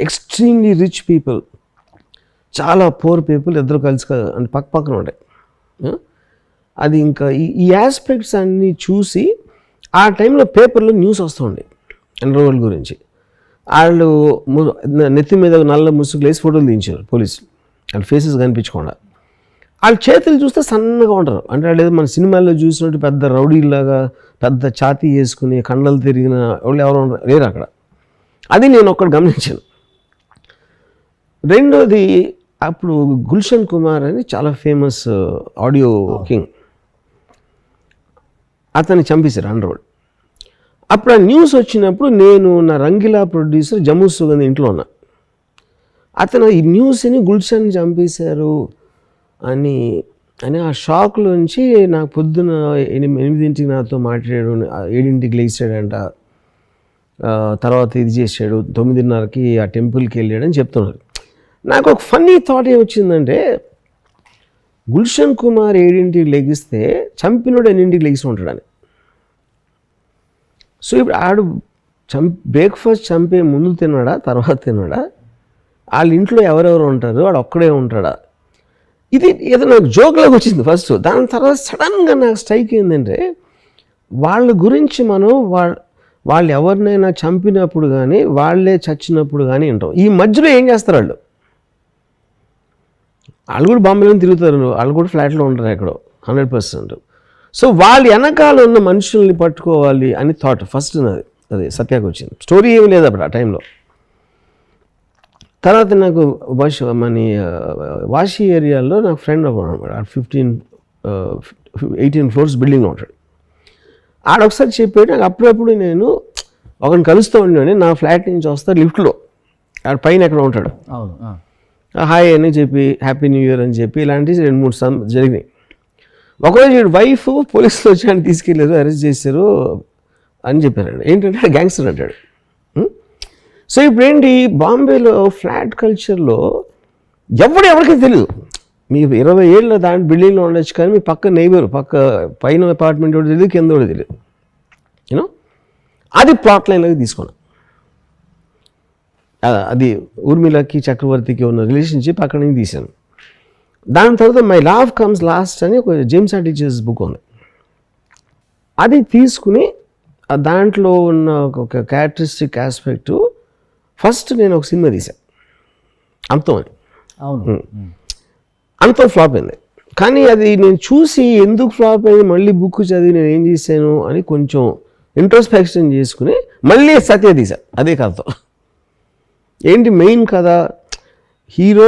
Extremely rich people, చాలా poor people, ఇద్దరు కలిసి అంటే పక్క పక్కన ఉంటాయి. అది ఇంకా ఈ ఆస్పెక్ట్స్ అన్నీ చూసి ఆ టైంలో పేపర్లో న్యూస్ వస్తుండే ఎన్రోల్ గురించి. వాళ్ళు నెత్తి మీద నల్ల ముసుగులు వేసి ఫోటోలు తీయించారు పోలీసులు, వాళ్ళ ఫేసెస్ కనిపించకుండా. వాళ్ళ చేతులు చూస్తే సన్నగా ఉంటారు, అంటే వాళ్ళు ఏదో మన సినిమాల్లో చూసినట్టు పెద్ద రౌడీలాగా పెద్ద ఛాతీ వేసుకుని కండలు తిరిగిన వాళ్ళు ఎవరు లేరు అక్కడ. అది నేను ఒక్కటి గమనించాను. రెండోది, అప్పుడు గుల్షన్ కుమార్ అని చాలా ఫేమస్ ఆడియో కింగ్, అతన్ని చంపేశారు అండర్వర్ల్డ్. అప్పుడు ఆ న్యూస్ వచ్చినప్పుడు నేను నా రంగిలా ప్రొడ్యూసర్ జమ్మూ సుగంధ్ ఇంట్లో ఉన్నా. అతను ఈ న్యూస్ని గుల్షన్ చంపేశారు అని ఆ షాక్లోంచి నాకు పొద్దున 8 నాతో మాట్లాడాడు, 7 లేచాడంట, తర్వాత ఇది చేశాడు, 9:30కి ఆ టెంపుల్కి వెళ్ళాడని చెప్తున్నారు. నాకు ఒక ఫన్నీ థాట్ ఏమొచ్చిందంటే, గుల్షన్ కుమార్ 7ంటికి లెగిస్తే చంపినోడు 8ంటికి లెగిసి ఉంటాడని. సో ఇప్పుడు ఆడు బ్రేక్ఫాస్ట్ చంపే ముందు తిన్నాడా తర్వాత తిన్నాడా, వాళ్ళ ఇంట్లో ఎవరెవరు ఉంటారు, వాడు ఒక్కడే ఉంటాడా, ఇది ఏదో నాకు జోక్లోకి వచ్చింది ఫస్ట్. దాని తర్వాత సడన్గా నాకు స్ట్రైక్ ఏంటంటే, వాళ్ళ గురించి మనం వాళ్ళు ఎవరినైనా చంపినప్పుడు కానీ వాళ్ళే చచ్చినప్పుడు కానీ వింటాం. ఈ మధ్యలో ఏం చేస్తారు వాళ్ళు కూడా బాంబేలో తిరుగుతారు, వాళ్ళు కూడా ఫ్లాట్లో ఉంటారు ఎక్కడో 100%. సో వాళ్ళు వెనకాల ఉన్న మనుషుల్ని పట్టుకోవాలి అని థాట్ ఫస్ట్ నాది. అది సత్యాకి వచ్చింది. స్టోరీ ఏమి లేదు అప్పుడు ఆ టైంలో. తర్వాత నాకు వాషి ఏరియాలో నాకు ఫ్రెండ్ ఒకడు 18 ఫ్లోర్స్ బిల్డింగ్లో ఉంటాడు. ఆడొకసారి చెప్పాడు, నాకు అప్పుడప్పుడు నేను ఒకరిని కలుస్తూ ఉండేవాడిని, నా ఫ్లాట్ నుంచి వస్తా లిఫ్ట్లో, ఆడ పైన ఎక్కడ ఉంటాడు, హాయ్ అని చెప్పి హ్యాపీ న్యూ ఇయర్ అని చెప్పి ఇలాంటివి 2-3 జరిగినాయి. ఒకరోజు వీడు వైఫ్ పోలీసులు వచ్చి ఆయన తీసుకెళ్ళారు, అరెస్ట్ చేశారు అని చెప్పారండి. ఏంటంటే గ్యాంగ్స్టర్ అంటాడు. సో ఇప్పుడు ఏంటి, బాంబేలో ఫ్లాట్ కల్చర్లో ఎవరికి తెలియదు. మీ 20 ఏళ్ళ దాని బిల్డింగ్లో ఉండొచ్చు, కానీ మీ పక్క నైబర్ పైన అపార్ట్మెంట్ కూడా తెలియదు, కింద కూడా తెలియదు. యూనో, అది ప్లాట్ లైన్లోకి తీసుకున్నాను. అది ఊర్మిళకి చక్రవర్తికి ఉన్న రిలేషన్షిప్ అక్కడి నుంచి తీశాను. దాని తర్వాత మై లవ్ కమ్స్ లాస్ట్ అని ఒక జేమ్స్ అండ్ టీచర్స్ బుక్ ఉంది. అది తీసుకుని దాంట్లో ఉన్న ఒక క్యారెక్టరిస్టిక్ ఆస్పెక్టు ఫస్ట్ నేను ఒక సినిమా తీశాను, అంతం అని. అంతం ఫ్లాప్ అయింది. కానీ అది నేను చూసి ఎందుకు ఫ్లాప్ అయింది, మళ్ళీ బుక్ చదివి నేను ఏం చేశాను అని కొంచెం ఇంట్రోస్పెక్షన్ చేసుకుని మళ్ళీ సత్య తీశాను అదే కథతో. ఏంటి మెయిన్ కథ, హీరో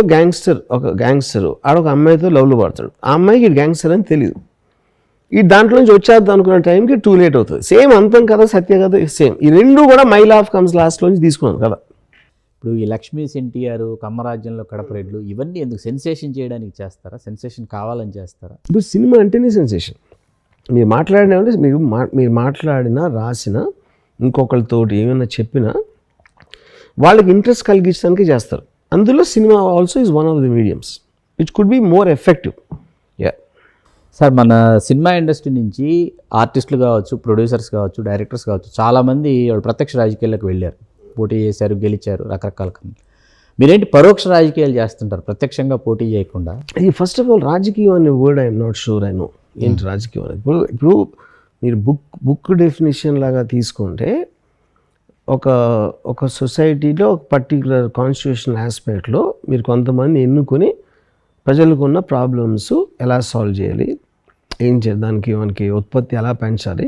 ఒక గ్యాంగ్స్టరు ఆడొక అమ్మాయితో లవ్లో పడతాడు. ఆ అమ్మాయికి గ్యాంగ్స్టర్ అని తెలియదు. ఈ దాంట్లోంచి వచ్చేద్దాం అనుకున్న టైంకి టూ లేట్ అవుతుంది. సేమ్ అంతం కదా సత్య కథ సేమ్. ఈ రెండు కూడా మై లవ్ కమ్స్ లాస్ట్లోంచి తీసుకున్నాను కదా. ఇప్పుడు ఈ లక్ష్మీ ఎన్టీఆర్, కమ్మరాజ్యంలో కడపరెడ్లు ఇవన్నీ ఎందుకు సెన్సేషన్ చేయడానికి చేస్తారా, సెన్సేషన్ కావాలని చేస్తారా? ఇప్పుడు సినిమా అంటేనే సెన్సేషన్. మీరు మాట్లాడినా మీరు మాట్లాడినా రాసినా ఇంకొకరితోటి ఏమైనా చెప్పినా వాళ్ళకి ఇంట్రెస్ట్ కలిగించడానికి చేస్తారు. అందులో cinema also is one of the mediums which could be more effective. Sir, మన సినిమా ఇండస్ట్రీ నుంచి ఆర్టిస్టులు కావచ్చు, ప్రొడ్యూసర్స్ కావచ్చు, డైరెక్టర్స్ కావచ్చు, చాలామంది ప్రత్యక్ష రాజకీయాల్లోకి వెళ్ళారు, పోటీ చేశారు, గెలిచారు, రకరకాల. మీరేంటి పరోక్ష రాజకీయాలు చేస్తుంటారు ప్రత్యక్షంగా పోటీ చేయకుండా? ఫస్ట్ ఆఫ్ ఆల్ రాజకీయం అనే word I'm not sure I know ఏంటి రాజకీయం అనేది. ఇప్పుడు మీరు బుక్ డెఫినేషన్ లాగా తీసుకుంటే ఒక సొసైటీలో ఒక పర్టికులర్ కాన్స్టిట్యూషనల్ ఆస్పెక్ట్లో మీరు కొంతమంది ఎన్నుకొని ప్రజలకు ఉన్న ప్రాబ్లమ్స్ ఎలా సాల్వ్ చేయాలి, ఏం చేయాలి, మనకి ఉత్పత్తి ఎలా పెంచాలి,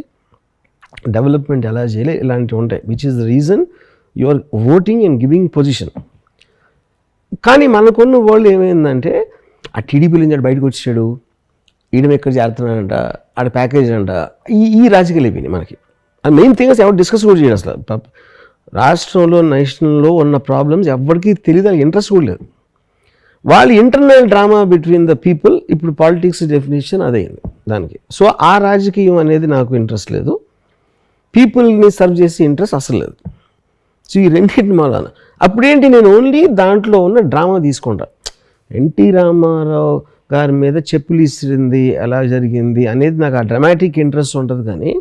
డెవలప్మెంట్ ఎలా చేయాలి, ఇలాంటివి ఉంటాయి. Which is the reason you are voting and giving position. కానీ మనకున్న వాళ్ళు ఏమైందంటే, ఆ టీడీపీలో నుంచి బయటకు వచ్చాడు, ఈడమ ఎక్కడ చేరుతున్నాడంట, ఆడ ప్యాకేజ్ అంట, ఈ రాజకీయాలు అయిపోయినాయి మనకి. అది మెయిన్ థింగ్స్ ఎవరు డిస్కస్ కూడా చేయడు అసలు. రాష్ట్రంలో నేషనల్లో ఉన్న ప్రాబ్లమ్స్ ఎవరికి తెలియదు, వాళ్ళకి ఇంట్రెస్ట్ కూడా లేదు. వాళ్ళు internal drama between the people. ఇప్పుడు పాలిటిక్స్ డెఫినేషన్ అదైంది దానికి. సో ఆ రాజకీయం అనేది నాకు ఇంట్రెస్ట్ లేదు, పీపుల్ని సర్వ్ చేసే ఇంట్రెస్ట్ అసలు లేదు. సో ఈ రెండింటి మూలాన అప్పుడేంటి, నేను ఓన్లీ దాంట్లో ఉన్న డ్రామా తీసుకుంటా. ఎన్టీ రామారావు గారి మీద చెప్పులు ఇసిరింది ఎలా జరిగింది అనేది నాకు ఆ డ్రామాటిక్ ఇంట్రెస్ట్ ఉంటుంది. కానీ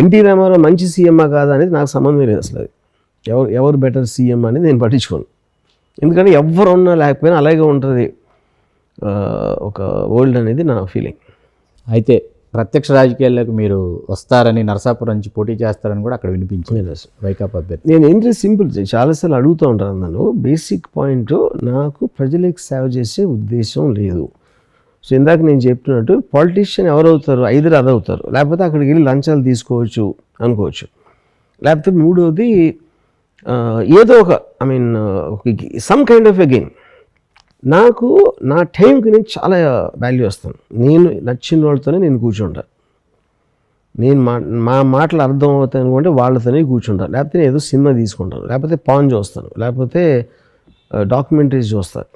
ఎన్టీ రామారావు మంచి సీఎమ్మా కాదా అనేది నాకు సంబంధం లేదు అసలు. అది ఎవరు బెటర్ సీఎం అనేది నేను పట్టించుకోను. ఎందుకంటే ఎవరున్నా లేకపోయినా అలాగే ఉంటుంది ఒక వరల్డ్ అనేది నా ఫీలింగ్. అయితే ప్రత్యక్ష రాజకీయాల్లోకి మీరు వస్తారని, నరసాపురం నుంచి పోటీ చేస్తారని కూడా అక్కడ వినిపించింది వైకాపా అభ్యర్థి. నేను ఏంటి సింపుల్ చాలాసార్లు అడుగుతూ ఉంటాను నన్ను. బేసిక్ పాయింట్, నాకు ప్రజలకు సేవ చేసే ఉద్దేశం లేదు. సో ఇందాక నేను చెప్తున్నట్టు పాలిటీషియన్ ఎవరవుతారు, ఐదర్ అదవుతారు, లేకపోతే అక్కడికి వెళ్ళి లంచాలు తీసుకోవచ్చు అనుకోవచ్చు, లేకపోతే మూడోది ఏదో ఒక some kind of a game. నాకు నా టైంకి నేను చాలా వాల్యూ వస్తాను. నేను నచ్చిన వాళ్ళతోనే నేను కూర్చుంటాను. నేను మా మాటలు అర్థం అవుతాయి అనుకుంటే వాళ్ళతోనే కూర్చుంటాను, లేకపోతే నేను ఏదో సినిమా తీసుకుంటాను, లేకపోతే పాన్ చూస్తాను, లేకపోతే డాక్యుమెంటరీస్ చూస్తాను.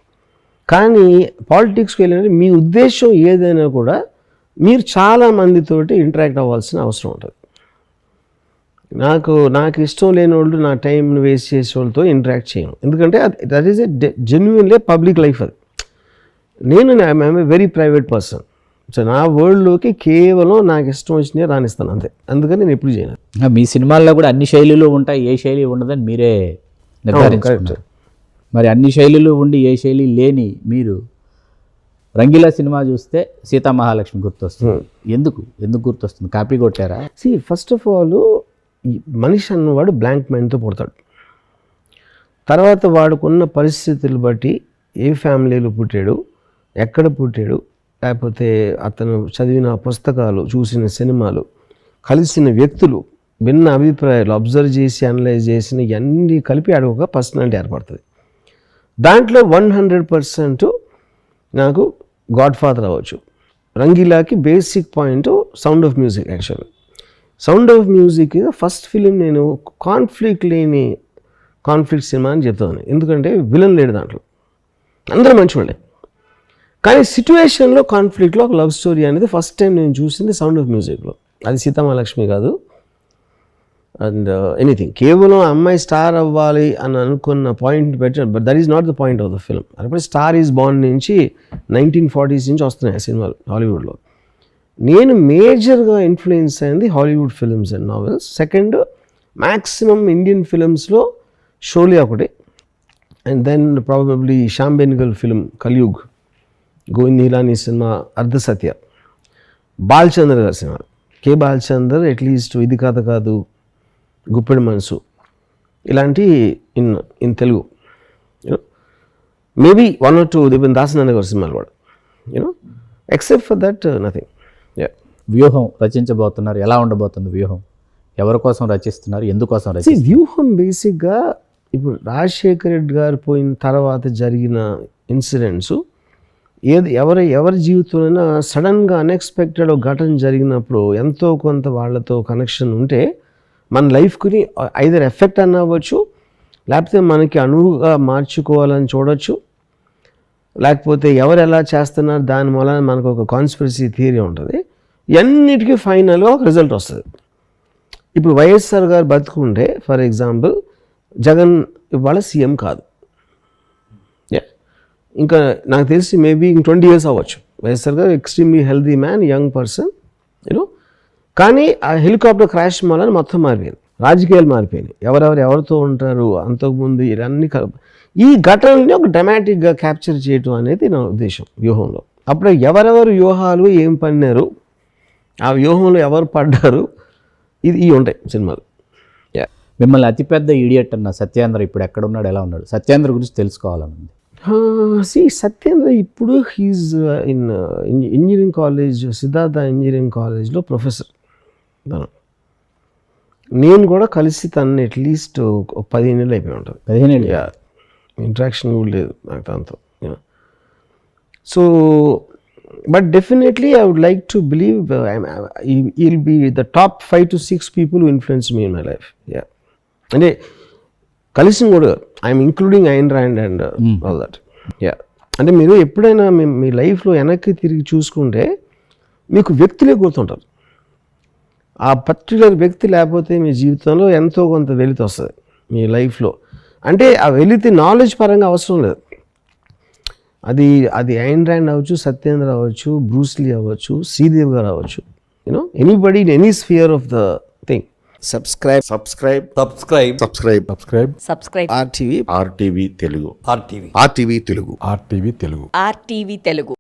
కానీ పాలిటిక్స్కి వెళ్ళినట్టు మీ ఉద్దేశం ఏదైనా కూడా మీరు చాలా మందితోటి ఇంటరాక్ట్ అవ్వాల్సిన అవసరం ఉంటుంది. నాకు ఇష్టం లేని వాళ్ళు నా టైంని వేస్ట్ చేసే వాళ్ళతో ఇంటరాక్ట్ చేయను. ఎందుకంటే that is a genuinely public life. అది I'm a very private person. So నా వరల్డ్లోకి కేవలం నాకు ఇష్టం వచ్చినాయి రాణిస్తాను అంతే. అందుకని నేను ఎప్పుడు చేయను. మీ సినిమాల్లో కూడా అన్ని శైలులు ఉంటాయి, ఏ శైలి ఉండదని మీరే నిర్ధారించారు. మరి అన్ని శైలులు ఉండి ఏ శైలి లేని మీరు రంగీలా సినిమా చూస్తే సీతామహాలక్ష్మి గుర్తొస్తుంది. ఎందుకు గుర్తొస్తుంది? కాపీ కొట్టారా? ఫస్ట్ ఆఫ్ ఆల్ మనిషి అన్నవాడు బ్లాంక్ మైండ్తో పుడతాడు. తర్వాత వాడుకున్న పరిస్థితులు బట్టి ఏ ఫ్యామిలీలో పుట్టాడు, ఎక్కడ పుట్టాడు, లేకపోతే అతను చదివిన పుస్తకాలు, చూసిన సినిమాలు, కలిసిన వ్యక్తులు, భిన్న అభిప్రాయాలు అబ్జర్వ్ చేసి అనలైజ్ చేసిన ఇవన్నీ కలిపి ఆడ ఒక పర్సనాలిటీ ఏర్పడుతుంది. దాంట్లో 100% నాకు గాడ్ ఫాదర్ అవ్వచ్చు. రంగీలాకి basic point sound of music. యాక్చువల్గా sound of music first film నేను కాన్ఫ్లిక్ట్ సినిమా అని చెప్తాను. ఎందుకంటే విలన్ లేడు దాంట్లో, అందరూ మంచివాళ్ళే. కానీ సిచ్యువేషన్లో కాన్ఫ్లిక్ట్లో ఒక లవ్ స్టోరీ అనేది ఫస్ట్ టైం నేను చూసింది సౌండ్ ఆఫ్ మ్యూజిక్లో. అది సీతామహాలక్ష్మి కాదు, అండ్ ఎనీథింగ్. కేవలం అమ్మాయి స్టార్ అవ్వాలి అని అనుకున్న పాయింట్ పెట్టాను, but that is not the point of the film. అప్పుడు స్టార్ ఈజ్ బాండ్ నుంచి 1940s నుంచి వస్తున్నాయి సినిమాలు హాలీవుడ్లో. నేను మేజర్గా ఇన్ఫ్లుయెన్స్ అయింది Hollywood films and novels. Second, maximum Indian ఫిల్మ్స్లో షోలే ఒకటి, and then probably Shyam Benegal film Kalyug, Govind Nihalani cinema Ardh Satya, Balachandra గారి సినిమా, కే బాలచందర్ అట్లీస్ట్ ఇది కథ కాదు, గుప్పెడి మనసు, ఇలాంటి in Telugu maybe 1 or 2 Dasanarayana గారి సినిమాలు కూడా, ఎక్సెప్ట్ ఫర్ దట్ నథింగ్. వ్యూహం రచించబోతున్నారు, ఎలా ఉండబోతుంది వ్యూహం? ఎవరి కోసం రచిస్తున్నారు, ఎందుకోసం రచిస్తున్నారు? వ్యూహం బేసిక్గా ఇప్పుడు రాజశేఖర రెడ్డి గారు పోయిన తర్వాత జరిగిన ఇన్సిడెంట్స్, ఎవరి జీవితంలో సడన్గా అన్ఎక్స్పెక్టెడ్ ఒక ఘటన జరిగినప్పుడు ఎంతో కొంత వాళ్ళతో కనెక్షన్ ఉంటే మన లైఫ్కి ఐదర్ ఎఫెక్ట్ అన్న అవ్వచ్చు, లేకపోతే మనకి అనువుగా మార్చుకోవాలని చూడవచ్చు, లేకపోతే ఎవరు ఎలా చేస్తున్నారు దాని వలన మనకు ఒక కాన్స్పిరసీ థియరీ ఉంటుంది. ఇవన్నిటికీ ఫైనల్గా ఒక రిజల్ట్ వస్తుంది. ఇప్పుడు వైఎస్ఆర్ గారు బతుకుంటే ఫర్ ఎగ్జాంపుల్ జగన్ ఇవాళ సీఎం కాదు. ఇంకా నాకు తెలిసి మేబీ 20 years అవ్వచ్చు. వైఎస్ఆర్ గారు extremely healthy man, young person, కానీ ఆ హెలికాప్టర్ క్రాష్ వల్ల మొత్తం మారిపోయింది, రాజకీయాలు మారిపోయినాయి, ఎవరితో ఉంటారు అంతకుముందు ఇవన్నీ ఈ ఘటనల్ని ఒక డ్రామాటిక్గా క్యాప్చర్ చేయటం అనేది నా ఉద్దేశం వ్యూహంలో. అప్పుడు ఎవరెవరు వ్యూహాలు ఏం పడినారు, ఆ వ్యూహంలో ఎవరు పడ్డారు, ఇవి ఉంటాయి సినిమాలు. మిమ్మల్ని అతిపెద్ద ఇడియట్ అన్న సత్యేంద్ర ఇప్పుడు ఎక్కడ ఉన్నాడు, ఎలా ఉన్నాడు? సత్యేంద్ర గురించి తెలుసుకోవాలనుంది. సత్యేంద్ర ఇప్పుడు he's in engineering college, Siddhartha engineering కాలేజ్లో ప్రొఫెసర్. నేను కూడా కలిసి తనని అట్లీస్ట్ 15 ఏళ్ళు అయిపోయి ఉంటుంది. 15 ఏళ్ళు ఇంట్రాక్షన్ కూడా లేదు నాకు దాంతో. So but definitely I would like to believe he'll be the top 5 to 6 people who influenced me in my life. అంటే కలిసి కూడా I'm including Ayn Rand and all that. అంటే మీరు ఎప్పుడైనా మీ లైఫ్లో వెనక్కి తిరిగి చూసుకుంటే మీకు వ్యక్తులే గుర్తుంటారు. ఆ పర్టికులర్ వ్యక్తి లేకపోతే మీ జీవితంలో ఎంతో కొంత వెలితి వస్తుంది మీ లైఫ్లో. అంటే ఆ వెలితి నాలెడ్జ్ పరంగా అవసరం లేదు. అది ఐన్ ర్యాండ్ అవ్వచ్చు, సత్యేంద్ర అవ్వచ్చు, బ్రూస్లీ అవ్వచ్చు, శ్రీదేవి గారు అవ్వచ్చు, anybody in any sphere of the thing. Subscribe subscribe RTV RTV Telugu RTV Telugu